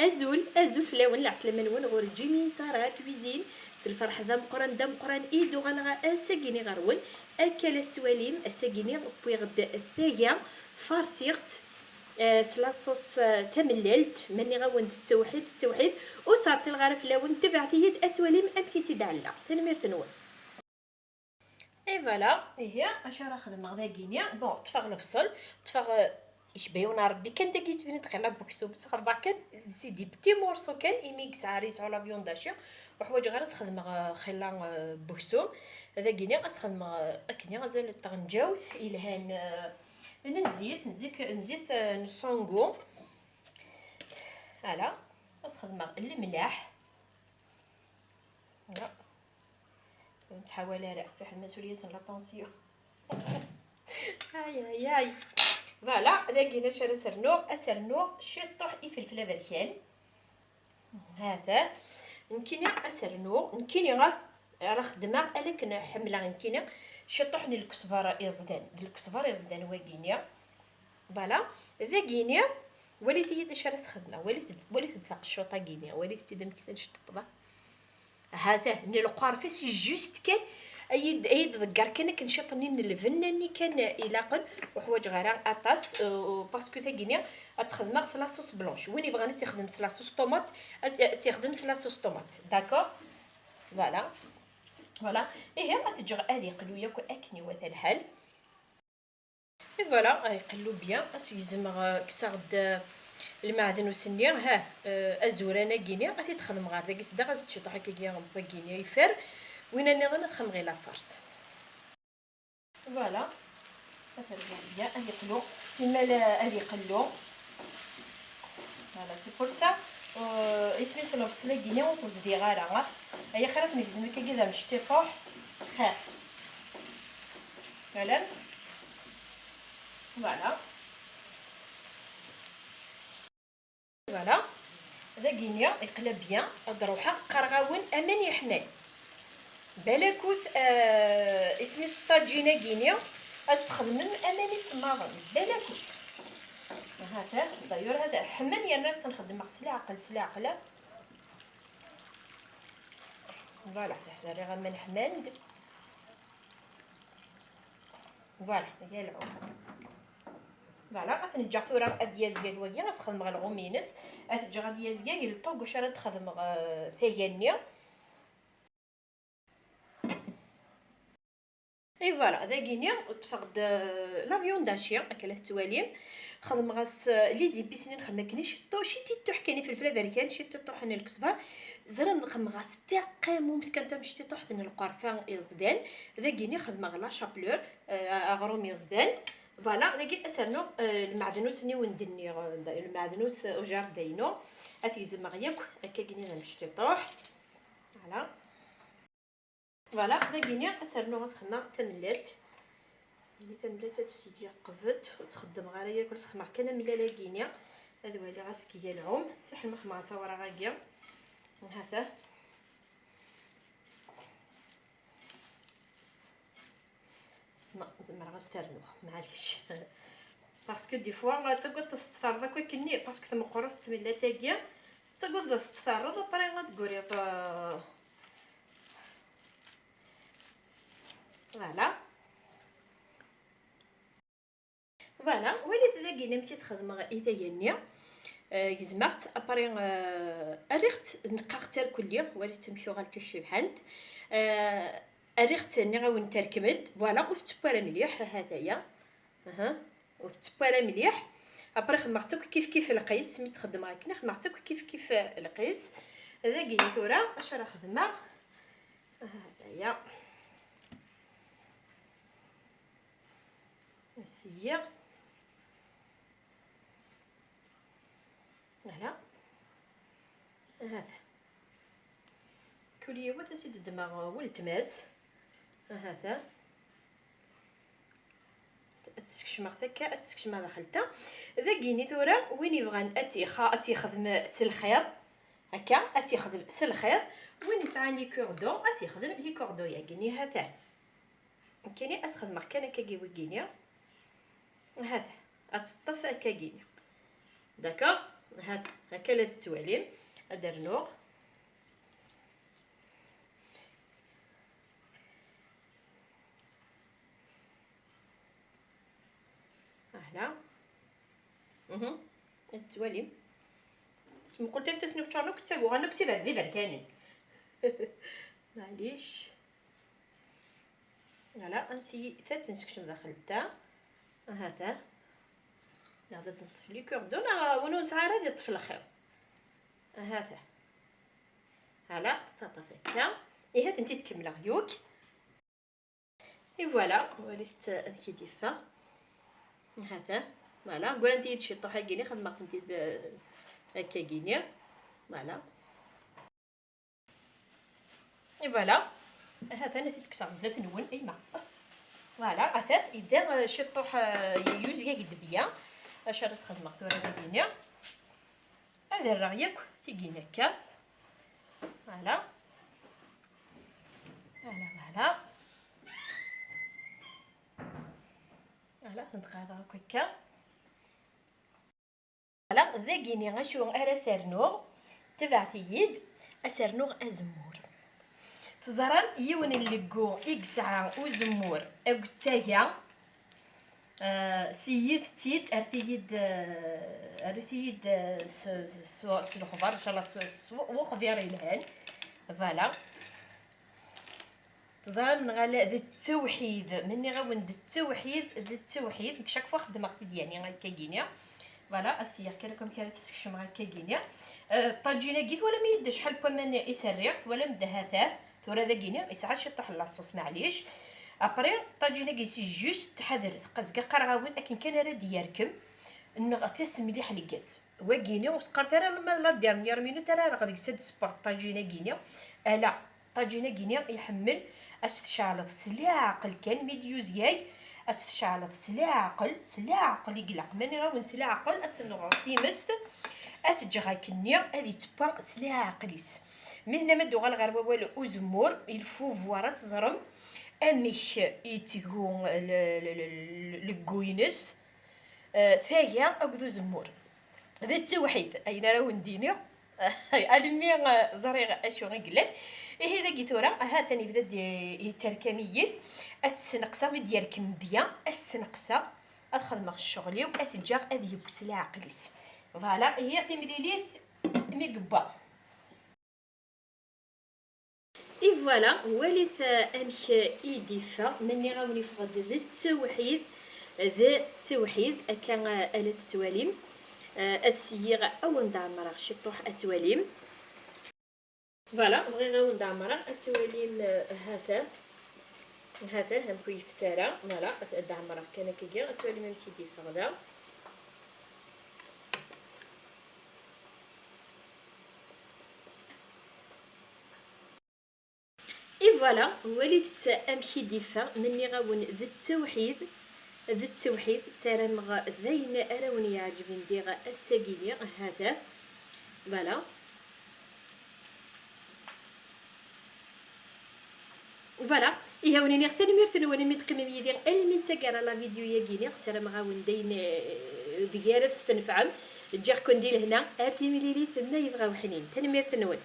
ازول فلاون العسلامه نون غور جيمي سارة كويزين سلفرح ذا مقران ايدو غنغا اساكيني غرون اكلت تواليم اساكيني بويغد الثايا فارسيغت سلاصوص تمللت ماني غاوند التوحيد وتعطي الغرف لاون تبعتي اتواليم امكيتي دعلا تنمير نون اي فوالا هي اش راه خدمه غدا كينيا بون طفغ نفصل طفغ يشبيونا ربي كان داك يتبين دخل بوكسو بس خربا كان سيدي بتي مورسو كان ايميكس عريس على فيون داشي وحوايج غير خدمه خلا بوكسو هذا كينيا خدمه اكني غازال طنجاوث الهان نزيت نصونغو فوالا خدمه الملاح لا نتحاول على فحال المسؤوليه لا طونسيون هاي فوالا داكينا شرا سرنوغ شطوح فلفله بركان هذا يمكن اسرنوغ يمكن راه خدمه عليك حمله يمكن شطوح الكزبره يزدان واكينيا فوالا ذاكينيا وليتي شرا خدمه وليت تاق الشوطه كينيا وليت تدم كيفاش تطبخ هذا القرفه جوست كان ايد ذكر كان كنشطني الفناني كان يلاقن وحوايج غير اطاس باسكو ثاكينيا تخدم لاصوص بلونش وين يبغى تخدم لاصوص طوماط تخدم لاصوص طوماط داكور فوالا هي غتجي هذه قلويه كاكني وثا الحال فوالا يقلو بيان يلزم كسرد المعدن وسني ها ازورانا كينيا غادي تخدم غير داك السدا غادي تشطح هكا كينيا يفر وين النظام نخدم غير لافارس فوالا ترجع ليا هذه قلو سيما هذه قلو فوالا سي بور سا اسمي سلوف سلاكينيا وتصدي غير هي خيرات نكزم هكا كذا مشتي فوح خير فعلا فوالا هذا كينيا يقلب بيان ضروحه قرغاون امان يحنان بلاكوت اسمي سطاجينا كينيا استخدم اماني سماغن بلاكوت هذا دايور هذا حمل يا الناس كنخدم سلي عقله فوالا حتى غير من حماند فوالا هي العود فوالا غتنجح تورا دياز ديال الوكي غتخدم غير الغومينس غتجي دياز ديال الطوق واش راه تخدم ثيانيه اي فوالا هذا كينيا تفقد لافيون داشيا اكلت تواليم خدم غاس لي زيبيسني نخدم كني شطو شي تيتو حكاني فلفله بركان شي تيتو حني الكزبر زرا نخدم غاس تاقام ممكن تمشي تيتو حتى القرفه يزدان هذا كينيا خدم غلا شابلور اغروم يزدان فوالا هذاك اسرنو المعدنوس ني وندني المعدنوس وجار داينو اتيزم غياك هكا كينيا نمشي طوح فوالا هذا كينيا اسرنو غاسخنا تملات ملي تملات هاد السيدي قفت وتخدم غير هي كل سخمه كان ملالا كينيا هذا هو اللي غاسكي العوم فحال ما خماصه ورا غاكيا هذا ما زعما غاسترنوه معليش باسكو دي فوا تقعد تستطرد هكا كني باسكو تمقرط تملا تاكيا تقعد تستطرد وبري غتقولي فوالا وليت ذاكينا ملي تخدم ايثايانيا يزمعت ابري اريخت نقاقت الكليه وليت تمشيو غالتا الشبحانت اريخت ني غاون تركمد فوالا وتبارا مليح هذايا وتبارا مليح ابري خدمت كيف القيس ملي تخدم هكا خدمت كيف القيس هذا كاين ثورا اش راه خدمه هذايا نسيه هنا هذا كليه وتسيد الدماغ والتماس هذا تسكشما هكا تسكشما دخلتها ذا كيني ثورا وين يبغى اتي خدم سلخيط هكا اتي خدم سلخيط وين يسعى لي كوردون اتي خدم لي كوردون يا كيني هذا كايني اسخدم كان هكا كينيا هذا اتطف هكا كينيا داكوغ هكا لا التواليم درنوه هنا التواليم كما قلت لك تسنو تشارلو كنت غانا كنت بردي بركانين معليش فوالا نسي ثلاث نسكشم داخل تا هذا ناخذ نطفي لي كوردون ونو ساعه غادي يطفي الخيط هذا هلا تطفي هنا هاد انت تكمل غيوك فوالا وليت كي ديفا هذا فوالا نقول انت تشي طوحه كيني خدمه انت هكا كيني فوالا فوالا هذا انا تكسر الزيت نون ايما فوالا عتاف يبدا شي طوح يوز كاع قدبيه اش راس خدمه ورا كيني هذا الرغيك تيجينا هكا فوالا فوالا فوالا نتغاضى هكا فوالا ذاكيني غنشوف ارا سرنوغ تبعتي يد اسرنوغ ازمور تزران يون اللقو إكسعة وزمور أقتايا سيد تيد أرتيد سلخبار إن شاء الله وخبير الهان فوالا تزران غالا ذا التوحيد مني غاون ذا التوحيد شاك فوا خدمة يعني غاكا كينيا فوالا اسير كلكم كانت تسكشم غاكا كينيا طاجينا قيت ولا ما يدش شحال كمان يسريق ولا مدا هذا ثورة ذاكيني يسعى شي طيح لاصوص معليش ابري طاجينا كيسي جوست تحذر قزقا قرغاوين لكن كان راه ديالكم نغطيس مليح لكاس واكيني وسقر ترى لما لا دير نير مينوت راه غادي يسد سبور طاجينا كينيا لا طاجينا كينيا يحمل استشعلت سلاعقل كان ميديوز ياي استشعلت سلاعقل يقلق ماني راه سلاعقل اسنغطي مست اتجغا كنيا هذه تبا سلاعقليس مهنا ما دوغا الغربه والو اوزمور الفو فوارا تزرم اميك يتيغون لكوينس ثايا اكدو زمور هذا التوحيد اين راه نديني ادمي زريغ اشو غنقلن هذا كيثورا ها ثاني بدا يتركميين السنقصه ديالكم بيان السنقصه الخدمه الشغلي واتجا هذه بسلا عقليس فوالا هي تمليليت ميقبا اي فوالا وليت امك ايديفا مني غاوني فغد ذا التوحيد كان اله التواليم اتسيغ او ندعمر شي طوح التواليم فوالا بغي غاون ندعمر التواليم هذا هم كيف ساره فوالا دعمر كان كيجي التواليم ماشي ديفا غدا اي فوالا وليت امشي ديفا مني غاون ذا التوحيد سارمغ ذين اراوني يعجبني ديغا الساقيني هذا فوالا فوالا يهوني حتى نمرتن وانا متقمم يدير الميتاكارا لا فيديو ياكيني سارمغ غاون دين ديالها تستنفعم تجي كون ديال هنا اتي مليلي ثم يبغاو حنين تنمرتن